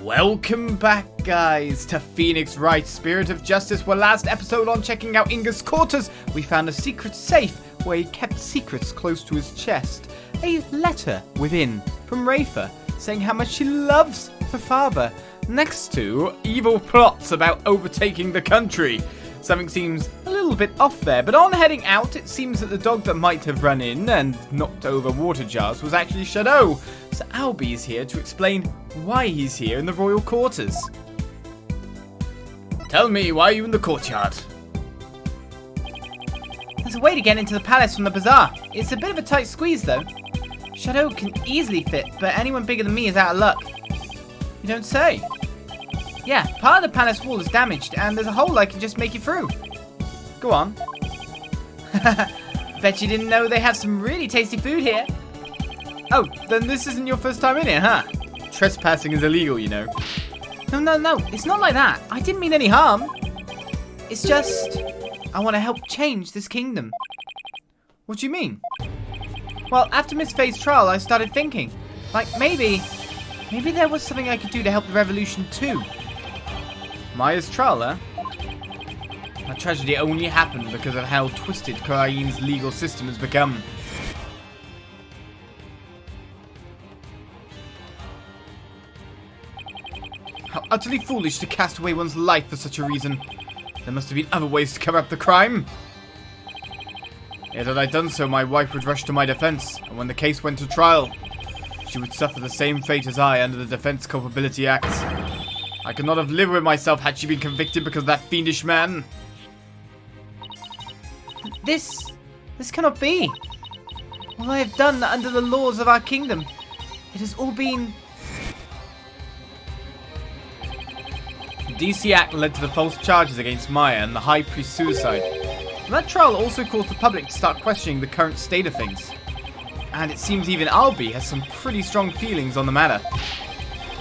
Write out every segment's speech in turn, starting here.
Welcome back, guys, to Phoenix Wright, Spirit of Justice, where last episode on checking out Inga's quarters, we found a secret safe where he kept secrets close to his chest. A letter within from Rafa saying how much she loves her father, next to evil plots about overtaking the country. Something seems a little bit off there, but on heading out, it seems that the dog that might have run in and knocked over water jars was actually Shadow. So Albie is here to explain why he's here in the royal quarters. Tell me, why are you in the courtyard? There's a way to get into the palace from the bazaar. It's a bit of a tight squeeze, though. Shadow can easily fit, but anyone bigger than me is out of luck. You don't say. Yeah, part of the palace wall is damaged, and there's a hole I can just make it through. Go on. Bet you didn't know they have some really tasty food here. Oh, then this isn't your first time in here, huh? Trespassing is illegal, you know. No, it's not like that. I didn't mean any harm. It's just, I want to help change this kingdom. What do you mean? Well, after Miss Faye's trial, I started thinking, like, maybe there was something I could do to help the revolution too. Maya's trial, huh? That tragedy only happened because of how twisted Khura'in's legal system has become. How utterly foolish to cast away one's life for such a reason. There must have been other ways to cover up the crime. Yet had I done so, my wife would rush to my defense, and when the case went to trial, she would suffer the same fate as I under the Defense Culpability Act. I could not have lived with myself had she been convicted because of that fiendish man. This cannot be. All I have done under the laws of our kingdom, it has all been... The DC Act led to the false charges against Maya and the High Priest's suicide. And that trial also caused the public to start questioning the current state of things. And it seems even Albie has some pretty strong feelings on the matter.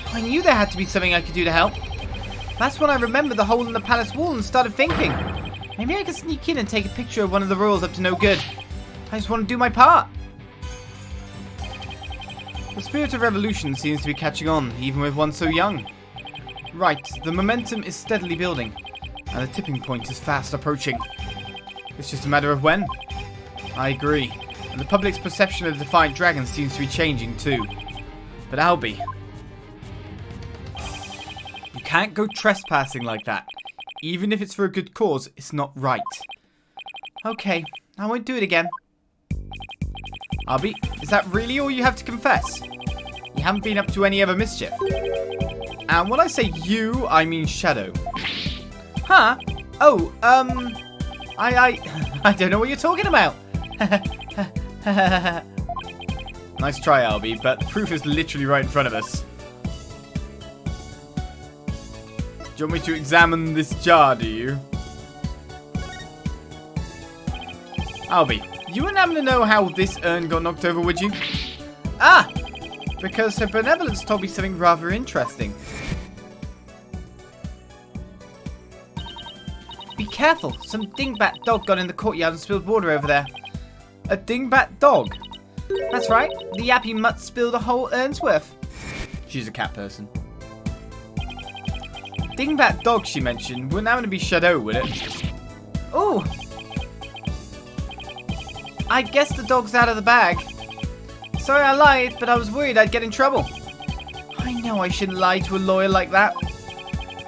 I knew there had to be something I could do to help. That's when I remembered the hole in the palace wall and started thinking, maybe I could sneak in and take a picture of one of the royals up to no good. I just want to do my part. The spirit of revolution seems to be catching on, even with one so young. Right, the momentum is steadily building, and the tipping point is fast approaching. It's just a matter of when. I agree, and the public's perception of the Defiant Dragon seems to be changing too. But Albie, you can't go trespassing like that. Even if it's for a good cause, it's not right. Okay, I won't do it again. Albie, is that really all you have to confess? You haven't been up to any other mischief? And when I say you, I mean Shadow. Huh? Oh, I don't know what you're talking about. Nice try, Albie, but the proof is literally right in front of us. Do you want me to examine this jar, do you? Albie, you wouldn't happen to know how this urn got knocked over, would you? Ah! Because her benevolence told me something rather interesting. Be careful, some dingbat dog got in the courtyard and spilled water over there. A dingbat dog? That's right, the yappy mutt spilled a whole urn's worth. She's a cat person. Dingbat dog she mentioned wouldn't happen to be Shadow, would it? Ooh! I guess the dog's out of the bag. Sorry I lied, but I was worried I'd get in trouble. I know I shouldn't lie to a lawyer like that.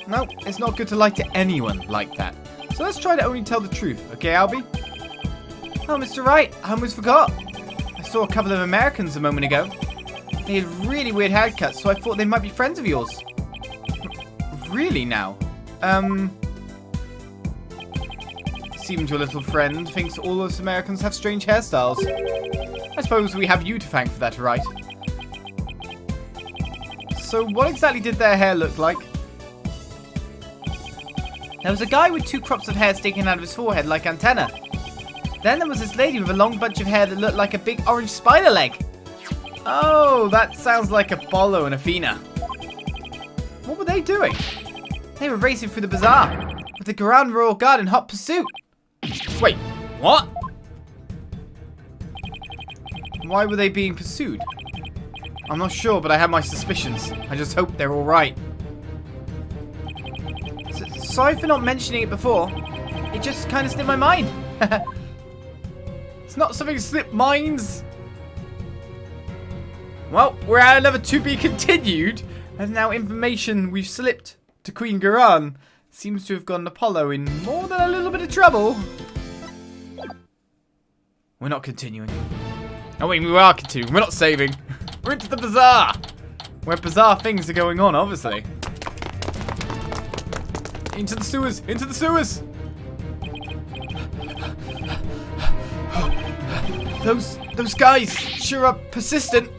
No, it's not good to lie to anyone like that. So let's try to only tell the truth, okay, Albie? Oh, Mr. Wright, I almost forgot. I saw a couple of Americans a moment ago. They had really weird haircuts, so I thought they might be friends of yours. Really now? Seems your little friend thinks all us Americans have strange hairstyles. I suppose we have you to thank for that, right? So what exactly did their hair look like? There was a guy with 2 crops of hair sticking out of his forehead like antenna. Then there was this lady with a long bunch of hair that looked like a big orange spider leg. Oh, that sounds like Apollo and Athena. What were they doing? They were racing through the bazaar with the Grand Royal Guard in hot pursuit. Wait, what? Why were they being pursued? I'm not sure, but I have my suspicions. I just hope they're alright. sorry for not mentioning it before. It just kind of slipped my mind. It's not something slipped minds. Well, we're at another to be continued. And now information we've slipped to Queen Khura'in seems to have gotten Apollo in more than a little bit of trouble. We're not continuing. Oh wait, we are continuing. We're not saving. We're into the bazaar. Where bizarre things are going on, obviously. Into the sewers! Into the sewers! Those guys sure are persistent.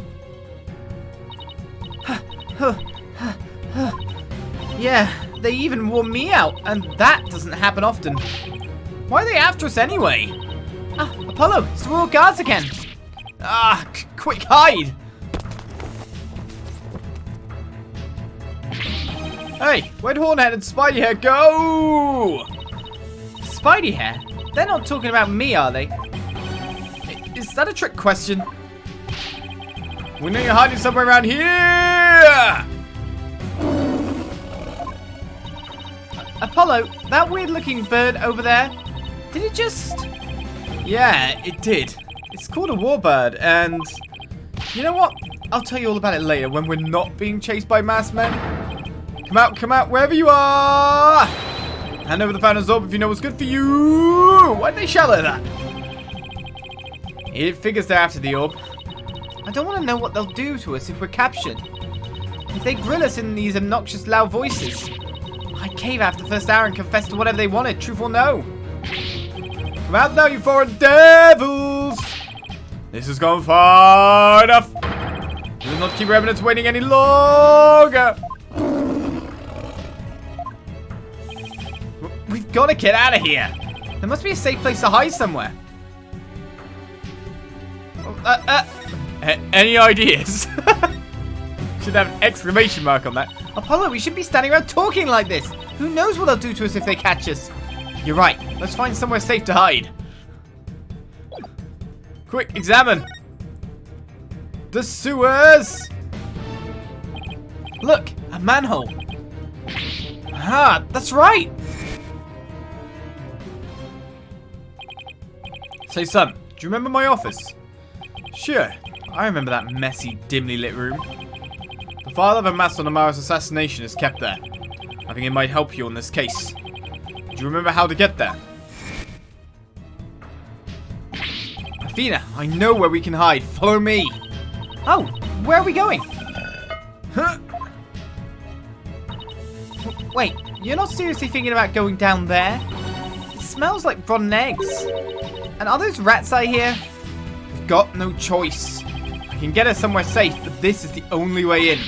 Yeah, they even wore me out, and that doesn't happen often. Why are they after us anyway? Ah, Apollo, it's the Royal Guards again. Ah, quick, hide! Hey, where'd Hornhead and Spidey Hair go? Spidey Hair? They're not talking about me, are they? Is that a trick question? We know you're hiding somewhere around here! Apollo, that weird-looking bird over there, did it just... Yeah, it did. It's called a warbird, and... You know what? I'll tell you all about it later when we're not being chased by masked men. Come out, wherever you are! Hand over the Founder's Orb if you know what's good for you! Why'd they shout like that? It figures they're after the orb. I don't want to know what they'll do to us if we're captured. If they grill us in these obnoxious loud voices, I'd cave after the first hour and confess to whatever they wanted, truth or no. Come out now, you foreign devils! This has gone far enough. We will not keep remnants waiting any longer. We've got to get out of here. There must be a safe place to hide somewhere. Any ideas? Should have an exclamation mark on that. Apollo, we shouldn't be standing around talking like this. Who knows what they'll do to us if they catch us? You're right. Let's find somewhere safe to hide. Quick, examine. The sewers. Look, a manhole. Ah, that's right. Say, son, do you remember my office? Sure, I remember that messy, dimly lit room. The file of Amass on Amara's assassination is kept there. I think it might help you on this case. Do you remember how to get there? Athena, I know where we can hide. Follow me. Oh, where are we going? Huh? Wait, you're not seriously thinking about going down there? It smells like rotten eggs. And are those rats I hear? We've got no choice. I can get us somewhere safe, but this is the only way in.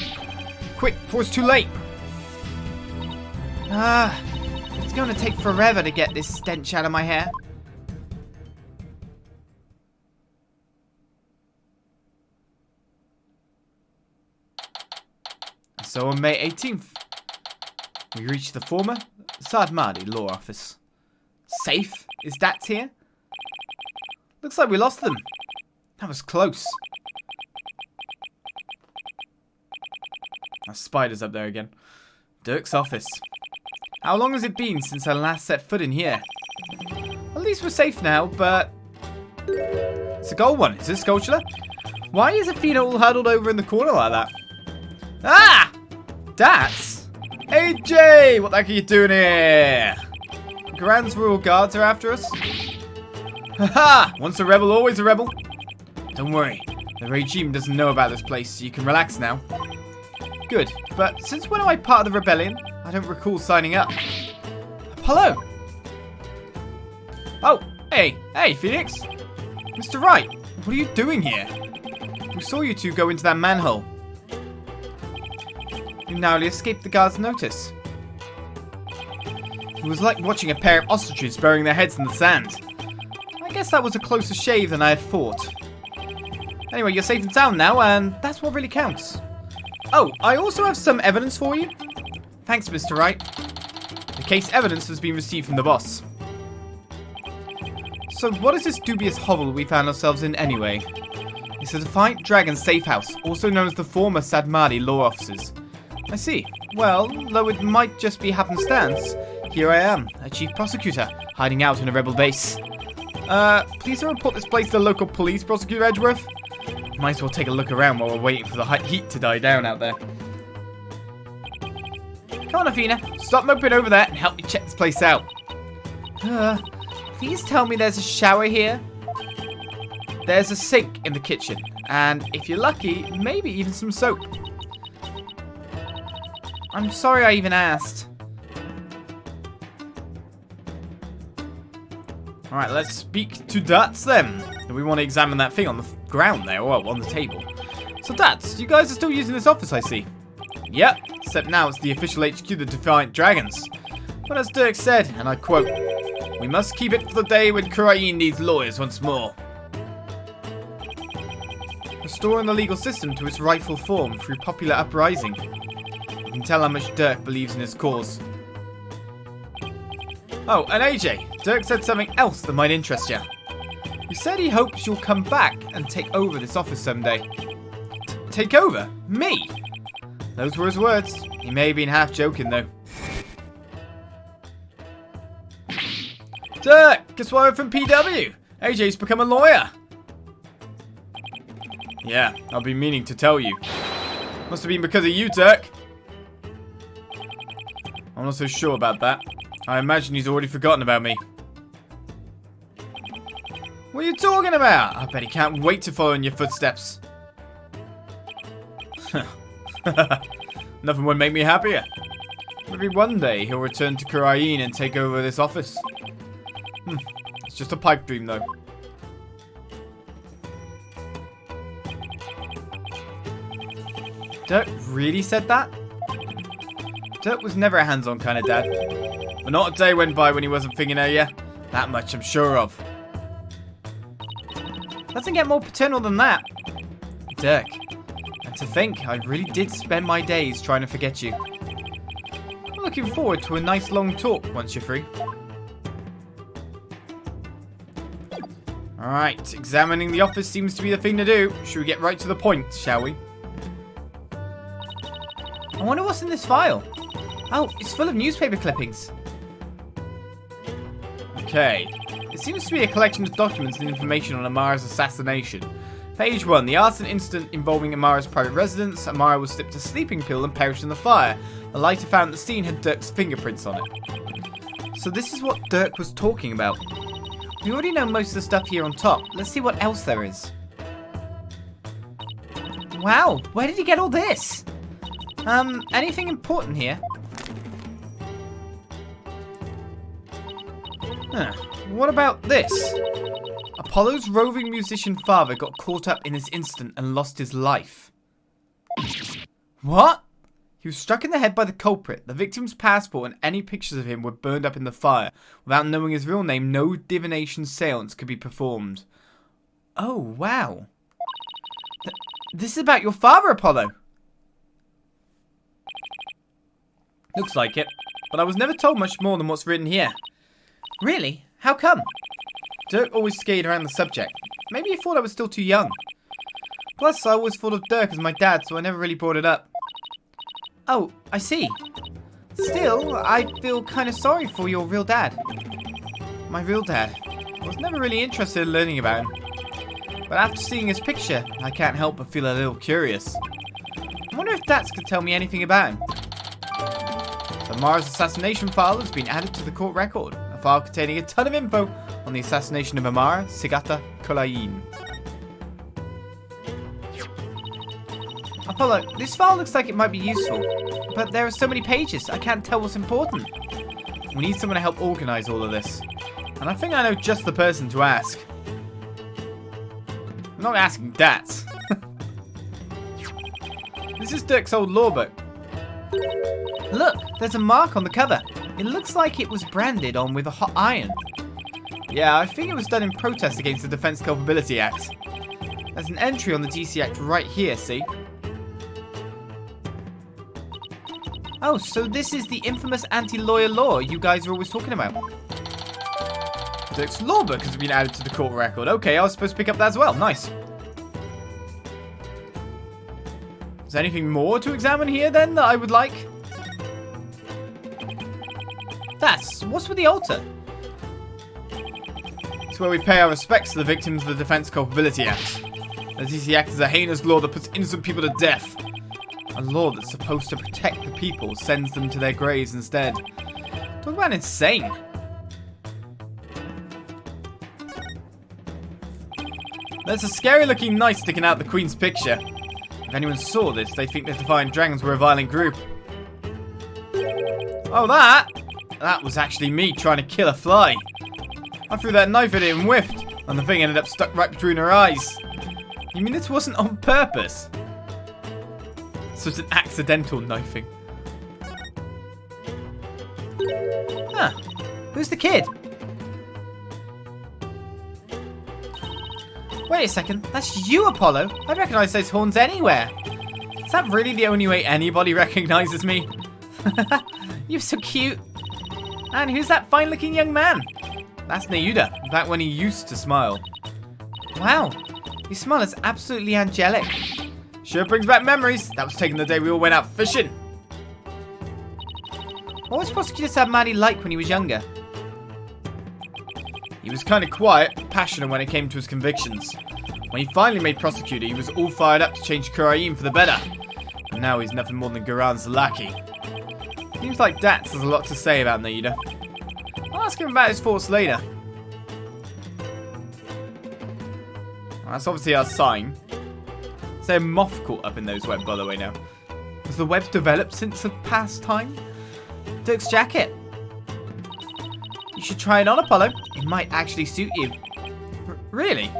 Quick, before it's too late. It's going to take forever to get this stench out of my hair. So on May 18th, we reached the former Sahdmadhi Law Office. Safe? Is Datz here? Looks like we lost them. That was close. That spider's up there again. Dirk's office. How long has it been since I last set foot in here? At least we're safe now, but... It's a gold one. Is this Sculpture? Why is Athena all huddled over in the corner like that? Ah! Datz? Hey, Jay! What the heck are you doing here? Khura'in's Royal Guards are after us? Haha! Once a rebel, always a rebel. Don't worry. The regime doesn't know about this place, so you can relax now. Good. But since when am I part of the rebellion? I don't recall signing up. Apollo! Oh, hey, Phoenix. Mr. Wright, what are you doing here? We saw you two go into that manhole. You narrowly escaped the guard's notice. It was like watching a pair of ostriches burying their heads in the sand. I guess that was a closer shave than I had thought. Anyway, you're safe and sound now, and that's what really counts. Oh, I also have some evidence for you. Thanks, Mr. Wright. The case evidence has been received from the boss. So what is this dubious hovel we found ourselves in anyway? It's a Defiant Dragon safe house, also known as the former Sahdmadhi Law Offices. I see. Well, though it might just be happenstance, here I am, a chief prosecutor, hiding out in a rebel base. Please don't report this place to the local police, Prosecutor Edgeworth. Might as well take a look around while we're waiting for the heat to die down out there. Come on, Athena. Stop moping over there and help me check this place out. Please tell me there's a shower here. There's a sink in the kitchen. And if you're lucky, maybe even some soap. I'm sorry I even asked. Alright, let's speak to Datz then. We want to examine that thing on the ground there, or on the table. So Datz, you guys are still using this office, I see. Yep, except now it's the official HQ, the Defiant Dragons. But as Dirk said, and I quote, "We must keep it for the day when Khura'in needs lawyers once more." Restoring the legal system to its rightful form through popular uprising. You can tell how much Dirk believes in his cause. Oh, and AJ, Dirk said something else that might interest you. He said he hopes you'll come back and take over this office someday. Take over? Me? Those were his words. He may have been half joking, though. Dirk, guess what I'm from PW? AJ's become a lawyer. Yeah, I've been meaning to tell you. Must have been because of you, Dirk. I'm not so sure about that. I imagine he's already forgotten about me. What are you talking about? I bet he can't wait to follow in your footsteps. Nothing would make me happier. Maybe one day he'll return to Khura'in and take over this office. It's just a pipe dream, though. Dirk really said that? Dirk was never a hands-on kind of dad. But not a day went by when he wasn't thinking of you. That much I'm sure of. Doesn't get more paternal than that. Dirk. And to think, I really did spend my days trying to forget you. I'm looking forward to a nice long talk once you're free. Alright, examining the office seems to be the thing to do. Should we get right to the point, shall we? I wonder what's in this file. Oh, it's full of newspaper clippings. Okay. It seems to be a collection of documents and information on Amara's assassination. Page 1. The arson incident involving Amara's private residence. Amara was slipped a sleeping pill and perished in the fire. The lighter found at the scene had Dirk's fingerprints on it. So this is what Dirk was talking about. We already know most of the stuff here on top. Let's see what else there is. Wow, where did he get all this? Anything important here? What about this? Apollo's roving musician father got caught up in this incident and lost his life. What? He was struck in the head by the culprit. The victim's passport and any pictures of him were burned up in the fire. Without knowing his real name, no divination seance could be performed. Oh, wow. This is about your father, Apollo. Looks like it. But I was never told much more than what's written here. Really? How come? Dirk always skated around the subject. Maybe he thought I was still too young. Plus, I always thought of Dirk as my dad, so I never really brought it up. Oh, I see. Still, I feel kind of sorry for your real dad. My real dad. I was never really interested in learning about him. But after seeing his picture, I can't help but feel a little curious. I wonder if Datz could tell me anything about him. So Amara's assassination file has been added to the court record. A file containing a ton of info on the assassination of Amara Sigata Khura'in. Apollo, this file looks like it might be useful, but there are so many pages, I can't tell what's important. We need someone to help organize all of this. And I think I know just the person to ask. I'm not asking Datz. This is Dirk's old law book. Look, there's a mark on the cover. It looks like it was branded on with a hot iron. Yeah, I think it was done in protest against the Defense Culpability Act. There's an entry on the DC Act right here, see? Oh, so this is the infamous anti-lawyer law you guys are always talking about. Dirk's law book has been added to the court record. Okay, I was supposed to pick up that as well. Nice. Is there anything more to examine here then that I would like? What's with the altar? It's where we pay our respects to the victims of the Defense Culpability Act. As easy act is a heinous law that puts innocent people to death. A law that's supposed to protect the people sends them to their graves instead. Talk about insane. There's a scary looking knight sticking out the Queen's picture. If anyone saw this, they'd think the Divine Dragons were a violent group. Oh, that was actually me trying to kill a fly. I threw that knife at it and whiffed, and the thing ended up stuck right between her eyes. You mean this wasn't on purpose? This was an accidental knifing. Huh. Who's the kid? Wait a second, that's you, Apollo. I'd recognise those horns anywhere. Is that really the only way anybody recognises me? You're so cute. And who's that fine-looking young man? That's Nayuda, back when he used to smile. Wow, his smile is absolutely angelic. Sure brings back memories. That was taken the day we all went out fishing. What was Prosecutor Sahdmadhi like when he was younger? He was kind of quiet, but passionate when it came to his convictions. When he finally made prosecutor, he was all fired up to change Khura'in for the better. And now he's nothing more than Khura'in's lackey. Seems like Datz has a lot to say about Nayuda. I'll ask him about his thoughts later. Well, that's obviously our sign. Is there a moth caught up in those webs, by the way, now? Has the webs developed since the past time? Dirk's jacket. You should try it on, Apollo. It might actually suit you. Really?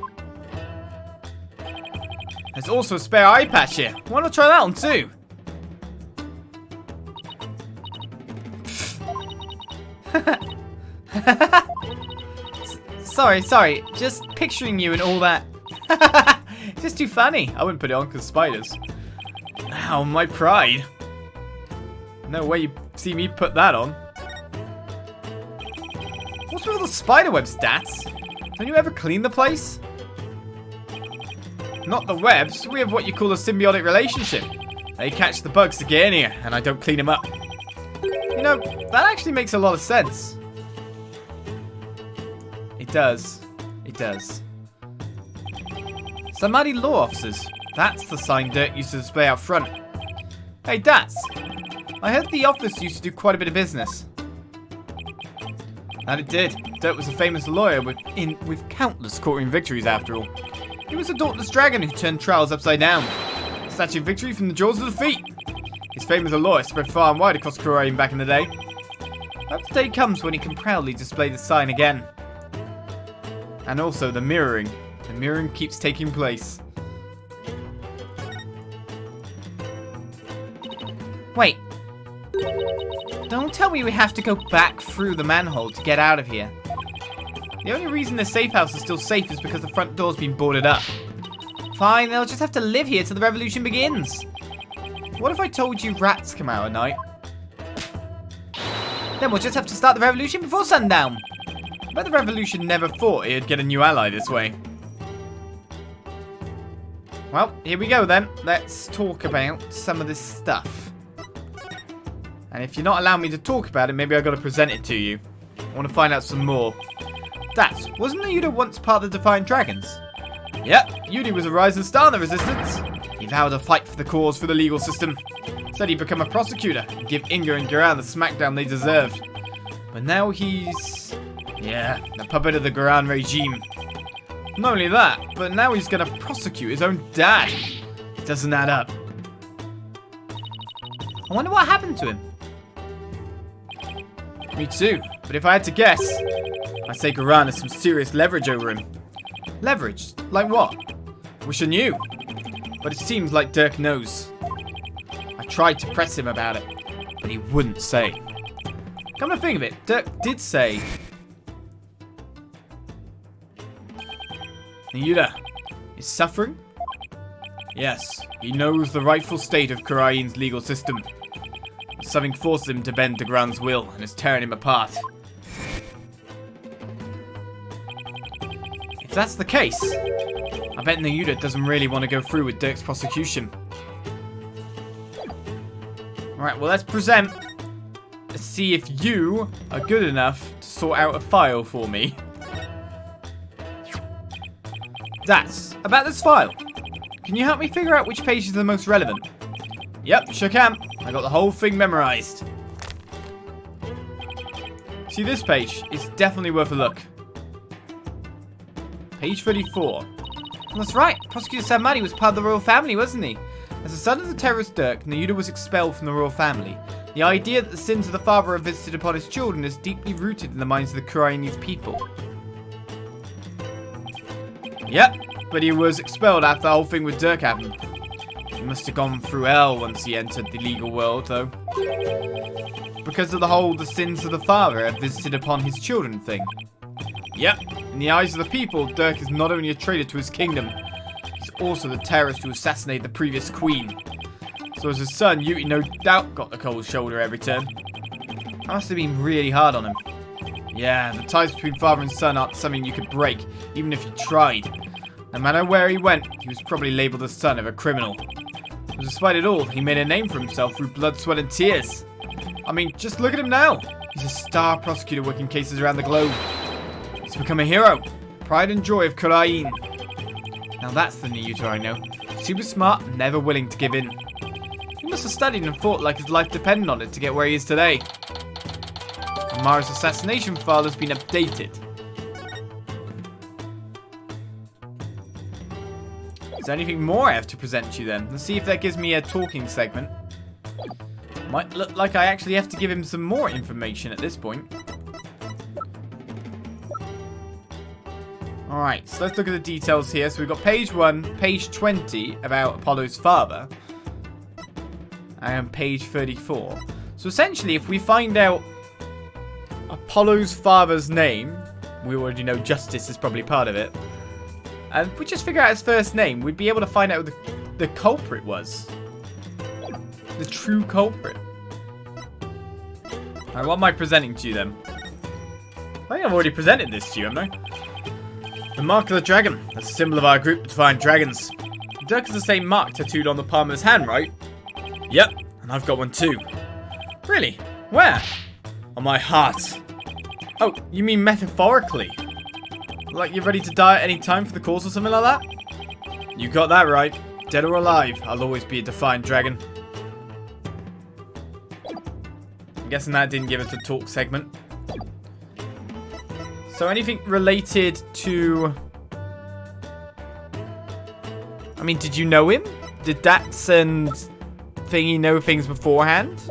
There's also a spare eye patch here. Why not try that on too? Sorry. Just picturing you and all that. It's just too funny. I wouldn't put it on because spiders. Ow, my pride. No way you see me put that on. What's with all the spider webs, Datz? Don't you ever clean the place? Not the webs. We have what you call a symbiotic relationship. They catch the bugs to get in here, and I don't clean them up. You know, that actually makes a lot of sense. It does. It does. Sahdmadhi Law Offices. That's the sign Dirk used to display out front. Hey, Datz. I heard the office used to do quite a bit of business. And it did. Dirk was a famous lawyer with countless courtroom victories, after all. He was a dauntless dragon who turned trials upside down, snatching victory from the jaws of defeat. His fame as a lawyer spread far and wide across Khura'in back in the day. Hope the day comes when he can proudly display the sign again. And also the mirroring. The mirroring keeps taking place. Wait. Don't tell me we have to go back through the manhole to get out of here. The only reason the safe house is still safe is because the front door's been boarded up. Fine, they'll just have to live here till the revolution begins. What if I told you rats come out at night? Then we'll just have to start the revolution before sundown. I bet the revolution never thought it'd get a new ally this way. Well, here we go then. Let's talk about some of this stuff. And if you're not allowing me to talk about it, maybe I've got to present it to you. I want to find out some more. Datz, wasn't Nayuda once part of the Defiant Dragons? Yep, Yudi was a rising star in the resistance. He vowed to fight for the cause for the legal system. Said he'd become a prosecutor and give Inga and Khura'in the smackdown they deserved. But now he's... yeah, the puppet of the Khura'in regime. Not only that, but now he's going to prosecute his own dad. It doesn't add up. I wonder what happened to him. Me too, but if I had to guess, I'd say Khura'in has some serious leverage over him. Leverage? Like what? Wish I knew. But it seems like Dirk knows. I tried to press him about it, but he wouldn't say. Come to think of it, Dirk did say... Nayuda is suffering? Yes, he knows the rightful state of Khura'in's legal system. But something forced him to bend to Khura'in's will and is tearing him apart. If that's the case, I bet Nayuda doesn't really want to go through with Dirk's prosecution. Alright, well let's present. see if you are good enough to sort out a file for me. Datz, about this file. Can you help me figure out which page is the most relevant? Yep, sure can. I got the whole thing memorized. See, this page is definitely worth a look. Page 34. That's right. Prosecutor Sahdmadhi was part of the royal family, wasn't he? As the son of the terrorist Dirk, Nayuda was expelled from the royal family. The idea that the sins of the father are visited upon his children is deeply rooted in the minds of the Khura'inese people. Yep, but he was expelled after the whole thing with Dirk happened. He must have gone through hell once he entered the legal world, though. Because of the sins of the father are visited upon his children thing. Yep, in the eyes of the people, Dirk is not only a traitor to his kingdom, he's also the terrorist who assassinated the previous queen. So as his son, Yuti no doubt got the cold shoulder every turn. That must have been really hard on him. Yeah, the ties between father and son aren't something you could break, even if you tried. No matter where he went, he was probably labelled the son of a criminal. But despite it all, he made a name for himself through blood, sweat and tears. I mean, just look at him now. He's a star prosecutor working cases around the globe. He's become a hero. Pride and joy of Khura'in. Now that's the Nayuda I know. Super smart, never willing to give in. He must have studied and fought like his life depended on it to get where he is today. Amara's assassination file has been updated. Is there anything more I have to present to you then? Let's see if that gives me a talking segment. Might look like I actually have to give him some more information at this point. Alright, so let's look at the details here. So we've got page 1, page 20 about Apollo's father. And page 34. So essentially, if we find out Apollo's father's name, we already know Justice is probably part of it. And if we just figure out his first name, we'd be able to find out who the culprit was. The true culprit. Alright, what am I presenting to you then? I think I've already presented this to you, haven't I? The mark of the dragon. That's a symbol of our group, Defiant Dragons. Dirk has the same mark tattooed on the palm of his hand, right? Yep, and I've got one too. Really? Where? On my heart. Oh, you mean metaphorically? Like you're ready to die at any time for the cause or something like that? You got that right. Dead or alive, I'll always be a Defiant Dragon. I'm guessing that didn't give us a talk segment. So anything related to... I mean, did you know him? Did Datz and Thingy know things beforehand?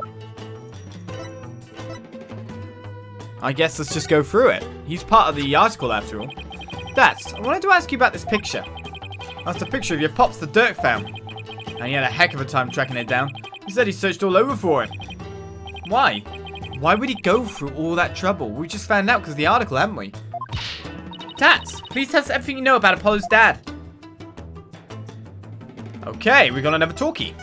I guess let's just go through it. He's part of the article after all. Datz, I wanted to ask you about this picture. That's a picture of your pops that Dirk found. And he had a heck of a time tracking it down. He said he searched all over for it. Why? Why would he go through all that trouble? We just found out because of the article, haven't we? Datz, please tell us everything you know about Apollo's dad. Okay, we got another talkie.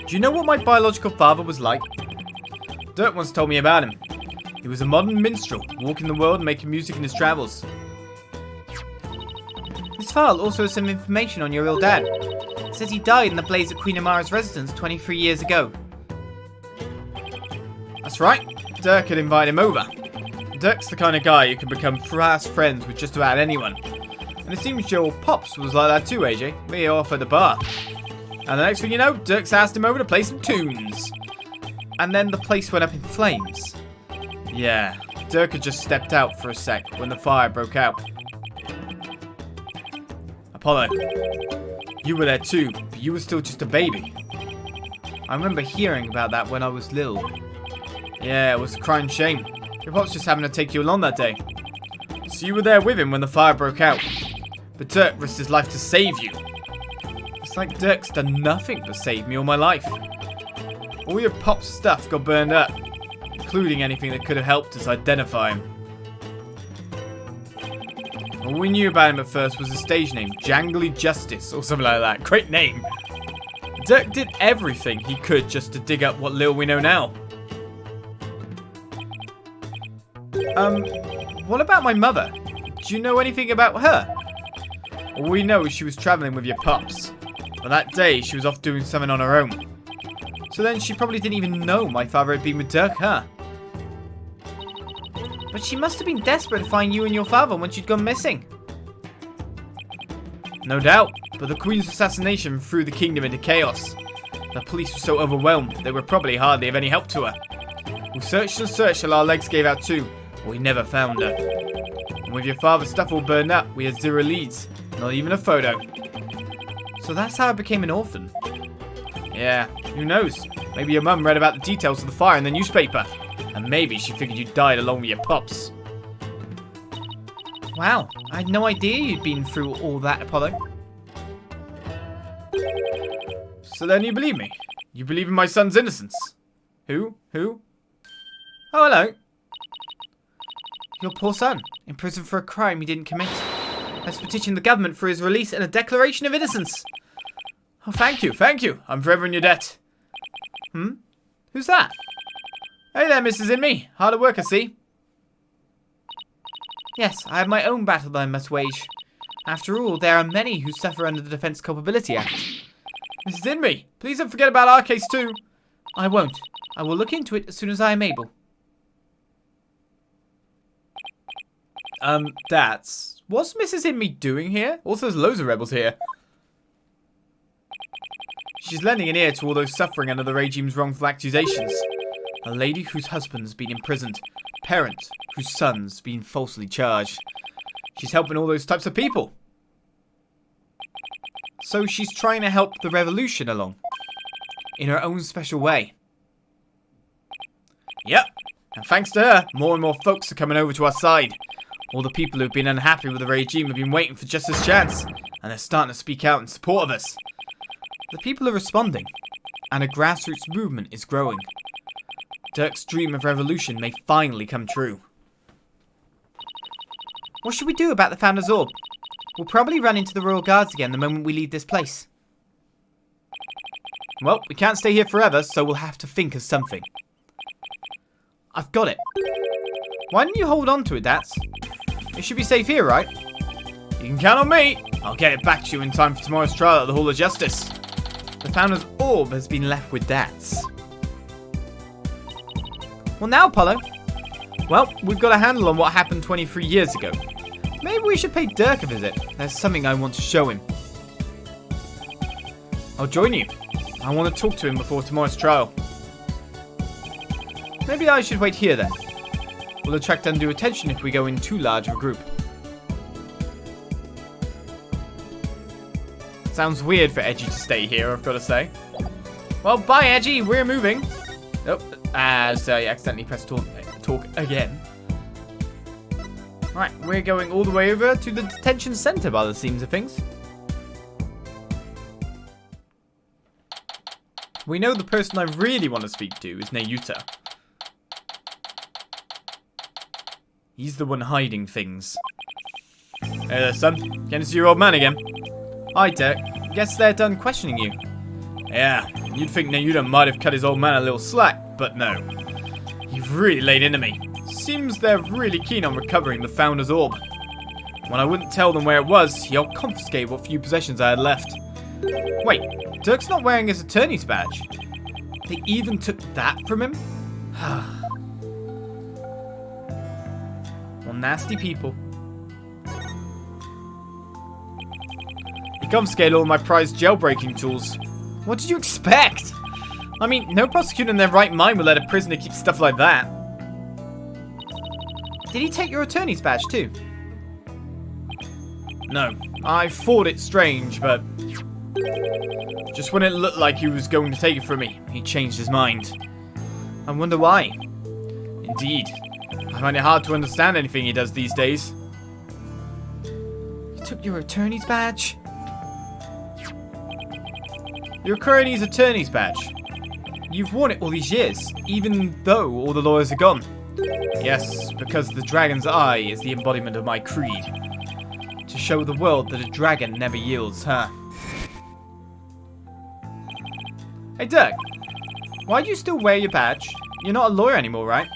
Do you know what my biological father was like? Dirk once told me about him. He was a modern minstrel, walking the world and making music in his travels. This file also has some information on your real dad. It says he died in the blaze at Queen Amara's residence 23 years ago. That's right. Dirk had invited him over. Dirk's the kind of guy who can become fast friends with just about anyone. And it seems your pops was like that too, AJ. We offered the bar. And the next thing you know, Dirk's asked him over to play some tunes. And then the place went up in flames. Yeah, Dirk had just stepped out for a sec when the fire broke out. Apollo, you were there too, but you were still just a baby. I remember hearing about that when I was little. Yeah, it was a crying shame. Your pops just happened to take you along that day. So you were there with him when the fire broke out. But Dirk risked his life to save you. It's like Dirk's done nothing but save me all my life. All your pop's stuff got burned up, including anything that could have helped us identify him. All we knew about him at first was his stage name, Jangly Justice, or something like that. Great name. Dirk did everything he could just to dig up what little we know now. What about my mother? Do you know anything about her? All we know is she was traveling with your pops. But that day, she was off doing something on her own. So then she probably didn't even know my father had been with Dirk, huh? But she must have been desperate to find you and your father when she'd gone missing. No doubt, but the Queen's assassination threw the kingdom into chaos. The police were so overwhelmed, they were probably hardly of any help to her. We searched and searched till our legs gave out too, but we never found her. And with your father's stuff all burned up, we had zero leads, not even a photo. So that's how I became an orphan. Yeah, who knows? Maybe your mum read about the details of the fire in the newspaper. And maybe she figured you died along with your pops. Wow, I had no idea you'd been through all that, Apollo. So then you believe me? You believe in my son's innocence? Who? Oh, hello. Your poor son, in prison for a crime he didn't commit. Let's petition the government for his release and a declaration of innocence. Oh, thank you. I'm forever in your debt. Who's that? Hey there, Mrs. Inme. Hard at work, I see. Yes, I have my own battle that I must wage. After all, there are many who suffer under the Defence Culpability Act. Mrs. Inme, please don't forget about our case too. I won't. I will look into it as soon as I am able. Datz, what's Mrs. Inme doing here? Also, there's loads of rebels here. She's lending an ear to all those suffering under the regime's wrongful accusations. A lady whose husband's been imprisoned. Parent whose son's been falsely charged. She's helping all those types of people. So she's trying to help the revolution along. In her own special way. Yep. And thanks to her, more and more folks are coming over to our side. All the people who've been unhappy with the regime have been waiting for just this chance. And they're starting to speak out in support of us. The people are responding. And a grassroots movement is growing. Dirk's dream of revolution may finally come true. What should we do about the Founder's Orb? We'll probably run into the Royal Guards again the moment we leave this place. Well, we can't stay here forever, so we'll have to think of something. I've got it. Why don't you hold on to it, Datz? It should be safe here, right? You can count on me. I'll get it back to you in time for tomorrow's trial at the Hall of Justice. The Founder's Orb has been left with Datz. Well now, Apollo. Well, we've got a handle on what happened 23 years ago. Maybe we should pay Dirk a visit. There's something I want to show him. I'll join you. I want to talk to him before tomorrow's trial. Maybe I should wait here then. We'll attract undue attention if we go in too large of a group. Sounds weird for Edgy to stay here, I've got to say. Well, bye Edgy, we're moving. Oh, as I accidentally pressed talk again. Right, we're going all the way over to the detention center by the seams of things. We know the person I really want to speak to is Nayuta. He's the one hiding things. Hey there, son. Getting to see your old man again. Hi, Dirk. Guess they're done questioning you. Yeah, you'd think Nayuta might have cut his old man a little slack, but no. You've really laid into me. Seems they're really keen on recovering the Founder's Orb. When I wouldn't tell them where it was, he'll confiscate what few possessions I had left. Wait, Dirk's not wearing his attorney's badge. They even took that from him? Well, nasty people. He confiscated all my prized jailbreaking tools. What did you expect? I mean, no prosecutor in their right mind would let a prisoner keep stuff like that. Did he take your attorney's badge too? No, I thought it strange, but just when it looked like he was going to take it from me, he changed his mind. I wonder why. Indeed, I find it hard to understand anything he does these days. He took your attorney's badge? Your Khura'in's attorney's badge. You've worn it all these years, even though all the lawyers are gone. Yes, because the dragon's eye is the embodiment of my creed. To show the world that a dragon never yields, huh? Hey Dirk, why do you still wear your badge? You're not a lawyer anymore, right?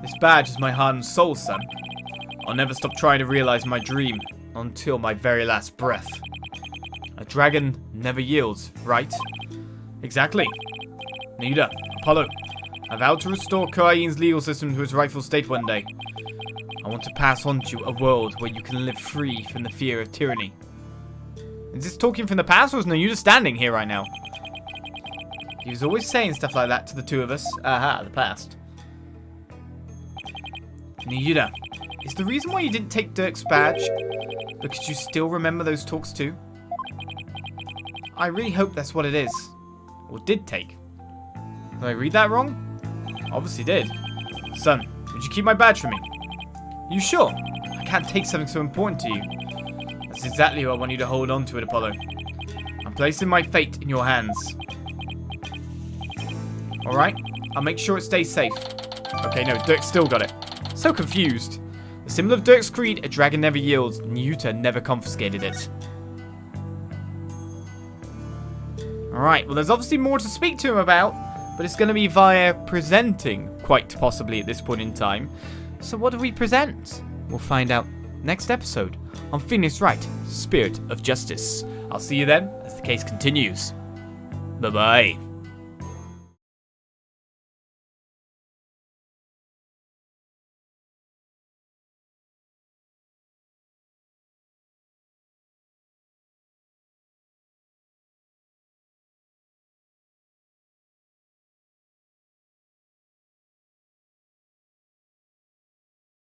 This badge is my heart and soul, son. I'll never stop trying to realize my dream until my very last breath. A dragon never yields, right? Exactly. Leader, Apollo, I vow to restore Khura'in's legal system to its rightful state one day. I want to pass on to you a world where you can live free from the fear of tyranny. Is this talking from the past, or is Nayuda standing here right now? He was always saying stuff like that to the two of us. Aha, the past. Nayuda, is the reason why you didn't take Dirk's badge because you still remember those talks too? I really hope that's what it is. Or did take. Did I read that wrong? Obviously did. Son, would you keep my badge for me? Are you sure? I can't take something so important to you. That's exactly what I want you to hold on to it, Apollo. I'm placing my fate in your hands. Alright, I'll make sure it stays safe. Okay, no, Dirk still got it. So confused. The symbol of Dirk's creed, a dragon never yields. Nyuta never confiscated it. Alright, well there's obviously more to speak to him about, but it's going to be via presenting, quite possibly at this point in time. So what do we present? We'll find out next episode on Phoenix Wright, Spirit of Justice. I'll see you then as the case continues. Bye-bye.